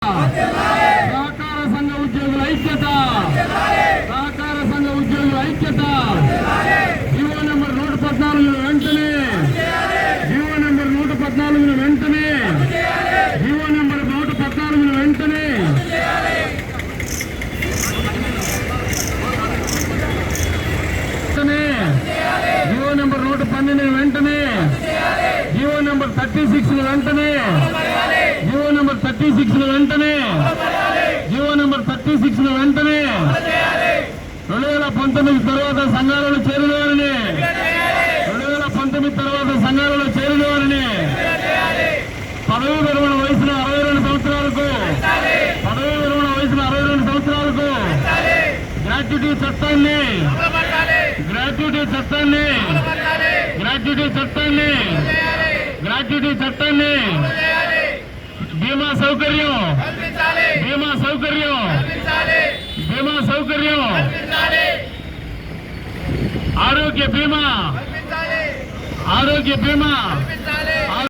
సహకార సంఘ ఉద్యోగుల ఐక్యత, సహకార సంఘ ఉద్యోగుల ఐక్యత. జీవో నెంబర్ 114 వెంటనే, జీవో నెంబర్ 114 వెంటనే, జీవో నెంబర్ 114 వెంటనే. జీవో నెంబర్ 112 వెంటనే, జీవో నెంబర్ 36 వెంటనే, జీవో నెంబర్ 36 వెంటనే, జీవో నెంబర్ 36 వెంటనే. 2019 తర్వాత సంఘాలలో చేరిన వారిని, 2019 తర్వాత సంఘాలలో చేరిన వారిని పదవీ విరమణ వయసులో 62 సంవత్సరాలకు, పదవీ విరమణ వయసులో 62 సంవత్సరాలకు గ్రాట్యుటీ చట్టాన్ని, గ్రాట్యుటీ చట్టాన్ని, గ్రాట్యుటీ చట్టాన్ని, గ్రాట్యుటీ చట్టాన్ని, బీమా సౌకర్యం, బీమా సౌకర్యం, బీమా సౌకర్యం, ఆరోగ్య బీమా, ఆరోగ్య బీమా,